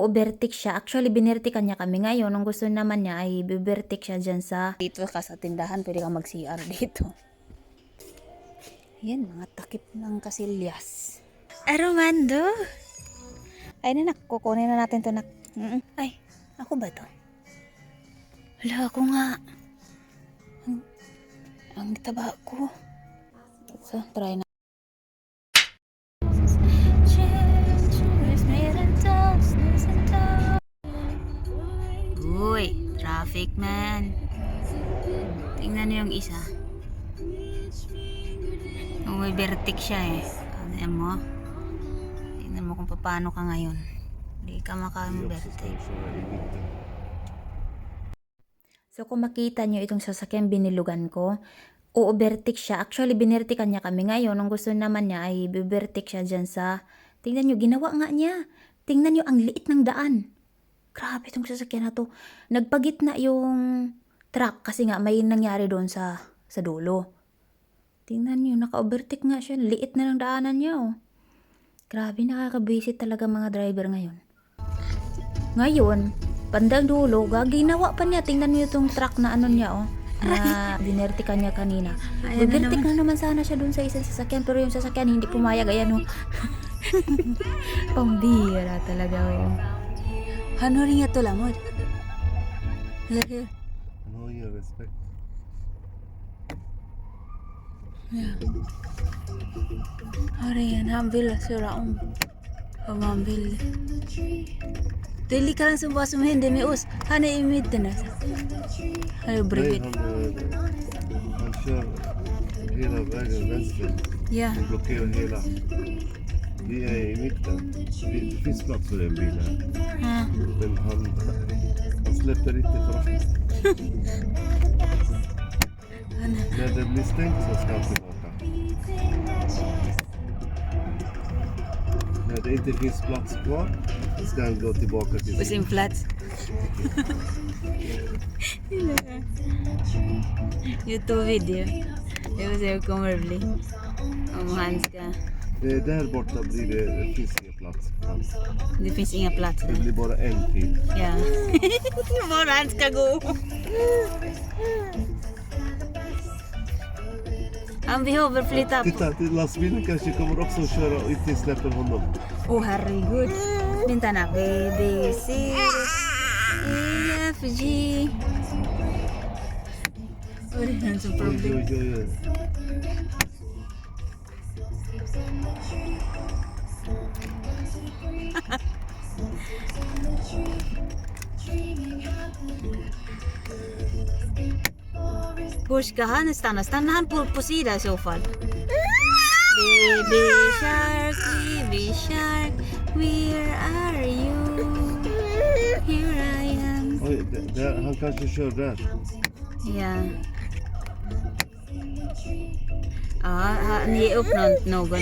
overtake siya. Actually, binertikan niya kami ngayon. Ang gusto naman niya ay bibertik siya dyan sa... Dito ka sa tindahan, pwede kang mag-CR dito. Yan, mga takip ng kasilyas. Aromando! Ay, nanak, kukunin na natin to nak. Ay, ako ba to? Wala, ako nga. Ang taba ko. So, try na. Uy, traffic man. Tingnan niyo yung isa. Umibertik siya eh. Tingnan mo. Tingnan mo kung paano ka ngayon. Hindi ka makabertik. So kung makita niyo itong sasakyan binilugan ko, overtake siya. Actually, binertikan niya kami ngayon. Ang gusto naman niya ay bibertik siya dyan sa... Tingnan niyo, ginawa nga niya. Tingnan niyo, ang liit ng daan. Grabe itong sasakyan na to. Nagpagitna yung truck kasi nga may nangyari doon sa dulo. Tingnan niyo, naka-overtake nga siya. Liit na ng daanan niya, oh. Grabe, nakakabisit talaga mga driver ngayon. Ngayon, bandang dulo, ginawa pa niya. Tingnan niyo itong truck na ano niya, oh. Na binertikan niya kanina. Bibertik na naman sana siya doon sa isang sasakyan. Pero yung sasakyan hindi pumayag. Ayan, oh. Pambira talaga, oh. Ano rin ito lamod? Here. No, you respect. Yeah. Ariyan, hambil sura hambil. Dili ka lang sumbasumahin, demi us. Hana imit na sa. Ayo brigit. Han kör hela vägen vänster. Yeah. Han blockerar hela. Vi är i mitten. Det finns plats för en bil här. Men han släpper inte fram. När det blir stängt så ska han tillbaka. När det inte finns plats kvar ska han gå tillbaka till På sin plats. YouTube video. Det vill säga kommer bli. Om han ska... Där borta blir det finns ingen plats. Det finns inga plats Det där. blir bara en till. Ja. Var han ska gå. Han behöver flytta på. Titta, lastbilen kanske kommer också att köra och inte släpper honom. Herregud. Vänta na. B, B, C, E, F, G. Vad är det som problem? Oj. Var ska han stanna? Stannar han på sidan i så fall? Baby shark, where are you? Here I am. Oj, han kanske kör där. Ja. Ja, han ger upp någon.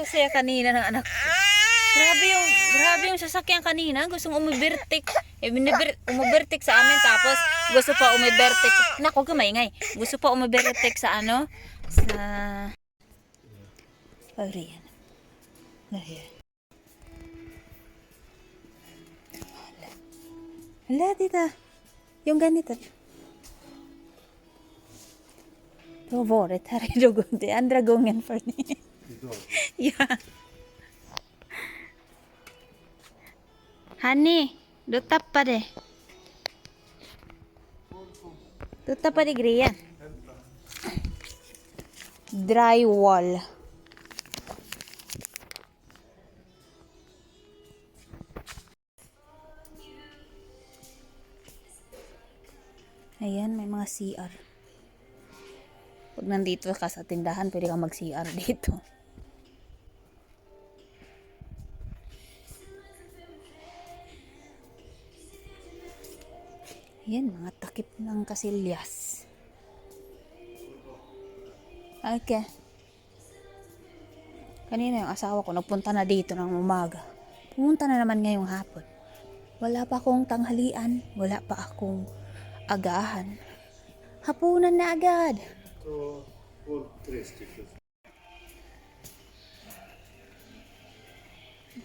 Saya kanina ng anak ko. Grabe yung sasakyan kanina. Gustong umibertik. Umibertik sa amin tapos gusto pa umibertik. Nako, gumaingay. Gusto pa umibertik sa ano? Sa... Ariyan. Ariyan. Hala, tita. Yung ganito. Då var det här i det andra gången för ni. Ja. Honey, du tappade. Du tappade grejen. Drywall. Ayan, may mga CR. Pag nandito ka sa tindahan, pwede kang mag-CR dito. Yan, mga takip ng kasilyas. Okay. Kanina yung asawa ko, nagpunta na dito ng umaga. Pumunta na naman ngayong hapon. Wala pa akong tanghalian. Wala pa akong agahan. Hapunan na agad. Så får 3 stycken.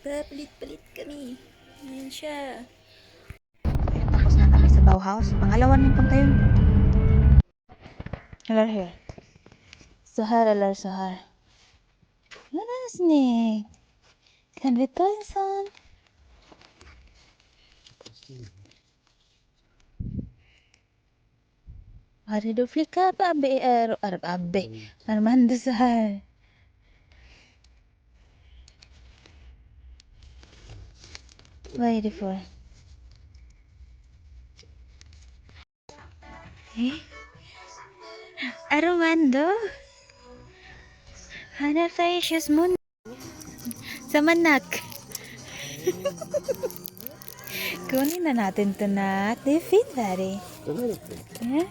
Magpapalit-palit kami. Ayan siya. Ayan, tapos na kami sa Bauhaus. Pangalawa na pang tayo. Hello here. Sahar, alar sahar. Laras ni. Kan vi ta en sån? Har du flicka på abbe? Abbe. Armando sahar. Vad är det för? Eh? Armando? Hanap tayo shoes mo. Sa manak. Kunin na natin to, nak. They fit, daddy. Den här är fin. Eh?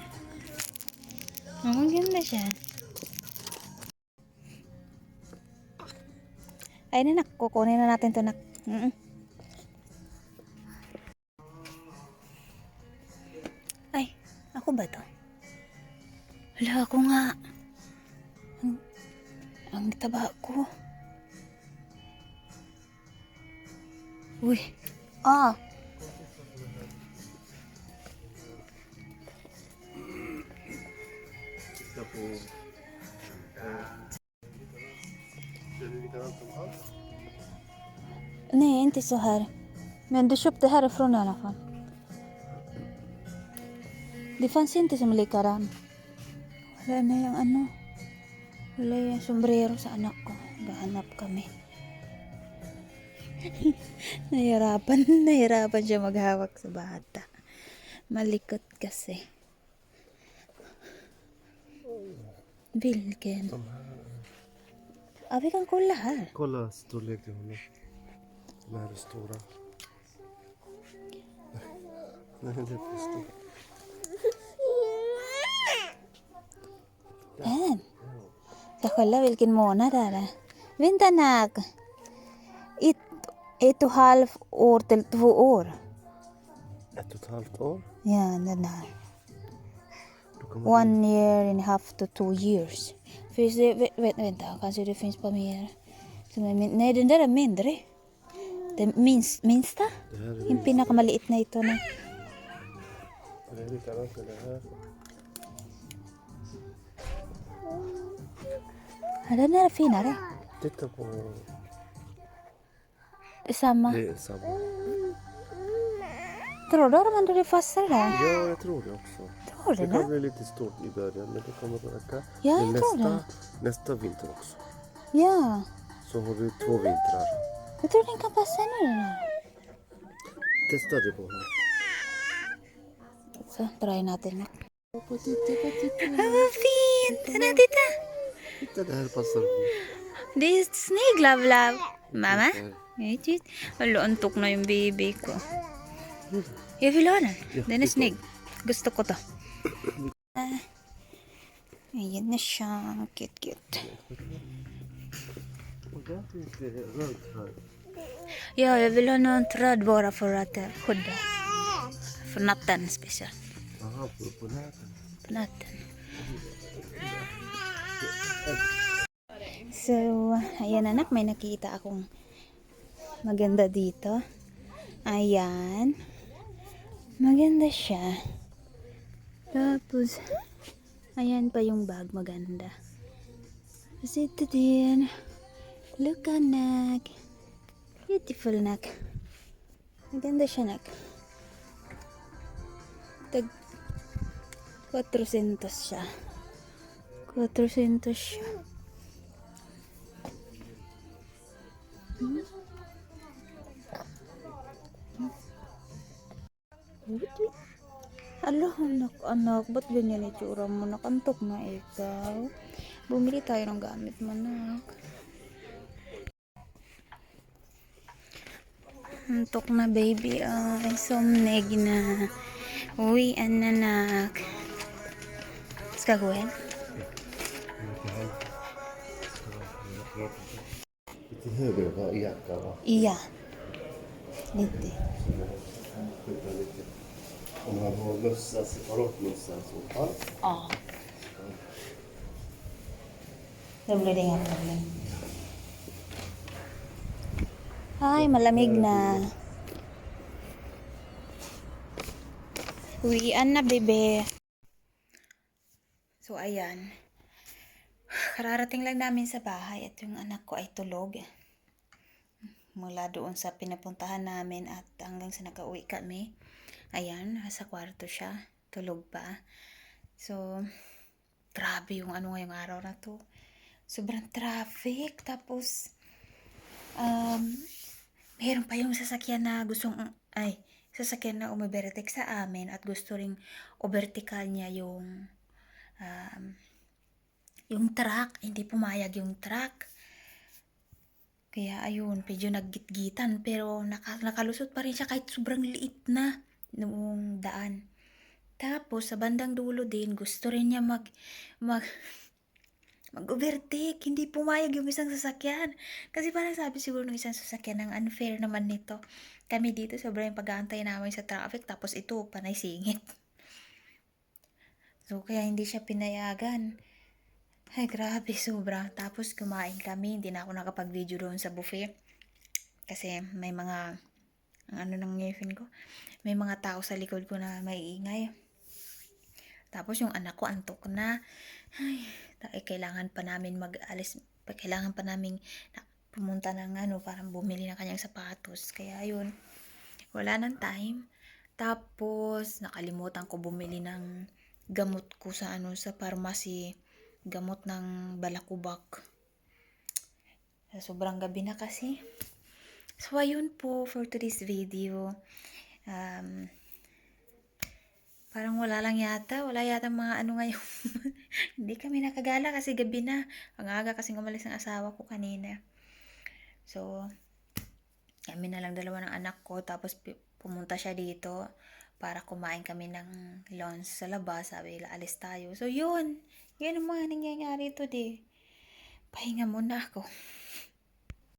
Ang ganda siya. Ay na, nak. Kukunin na natin to, nak. Ay, ako ba to? Hala, ako nga. Ang taba ko. Uy. Ah. Titta på... Ser det likadant som allt? Nej, inte så här. Men du köpte härifrån i alla fall. Det fanns inte som likadan. Wala na yung ano. Wala yung sombrero sa anak ko. Gahanap kami. Nahirapan siya maghawak sa bata. Malikot kasi. Vilken? De här. Ja, vi kan kolla här. Kolla storlek till honom. De här är stora. Nej, det är för stort. Yan. Kolla vilken månad är det. Vänta, nak. 1,5 år till 2 år. 1,5 år? Ja, den här. Då kommer 1 year and a half to 2 years. Finns det, vänta, kanske det finns på mer. Nej, den där är mindre. Den minsta? det här är, Yung pinakamaliit na ito na. det är likadant med det här. Ja, den där är finare. Titta på... Det är samma. Det är samma. Tror du att det passar där? Ja, jag tror det också. Tror Det du kan det? bli lite stort i början, men det kommer att räcka. Ja, Men jag tror nästa vinter också. Ja. Så har du 2 vintrar. Jag tror den kan passa nu den här. Testa det på honom. Så, try natin na. Vad fint! Ano, tita? Titta, det här passar honom. Det är snygg, love, love. Mama? Wala, antok na yung baby ko. Jag vill ha den. Den är snygg. Gusto ko to. Ayan na siya. Cute. Och där finns det runt här. Ja, jag vill ha någon tråd bara för att skydda. För natten speciellt. Aha, på näten. På natten. So, ayan anak, may nakita akong maganda dito. Ayan. Maganda siya. Tapos, ayan pa yung bag, maganda. Tapos ito din. Look, anak. Beautiful, anak. Maganda siya, anak. Tag 400 siya. 400 siya. Alo, anak, ba't ganyan itsura mo? Nakantok na ikaw. Bumili tayo ng gamit mo, anak. Antok na, baby. Ay, somneg na. Uy, anak. Ska gå hem? Lite högre va? I jacka va? Ja. Lite. Skjuta lite. Om man har mössa, separat mössa så. Ja. Ja. Då blir det inga problem. Ay, malamig na. Uwian na, bebe. So, ayan. Kararating lang namin sa bahay at yung anak ko ay tulog. Mula doon sa pinapuntahan namin at hanggang sa nakauwi kami. Ayan, nasa kwarto siya. Tulog pa. So, grabe yung ano ngayong araw na to. Sobrang traffic. Tapos, meron pa yung sasakyan na sasakyan na umibertek sa amin at gusto ring overtikal niya yung truck. Hindi pumayag yung truck. Kaya ayun, medyo naggitgitan pero nakalusot pa rin siya kahit sobrang liit na noong daan. Tapos sa bandang dulo din, gusto rin niya mag mag-overtake. Hindi pumayag yung isang sasakyan. Kasi parang sabi siguro ng isang sasakyan ng unfair naman nito. Kami dito sobrang pag-aantay namin sa traffic tapos ito panay singit. So kaya hindi siya pinayagan. Ay, grabe, sobra. Tapos kumain kami, hindi na ako nakapag-video doon sa buffet. Kasi may mga, ang ano ng ngipin ko, may mga tao sa likod ko na maiingay. Tapos yung anak ko antok na. Ay, kailangan pa namin kailangan pa namin pumunta ng parang bumili ng kanyang sapatos. Kaya yun, wala nang time. Tapos, nakalimutan ko bumili ng gamot ko sa sa pharmacy. Gamot ng balakubak. Sobrang gabi na kasi. So, ayun po for today's video. Parang wala yata mga ngayon. Hindi kami nakagala kasi gabi na. Ang aga kasing umalis ng asawa ko kanina. So, kami na lang dalawa ng anak ko. Tapos pumunta siya dito para kumain kami ng lunch sa labas. Sabi, alis tayo. So, yun. Yun ang mga nangyayari today. Pahinga muna ako.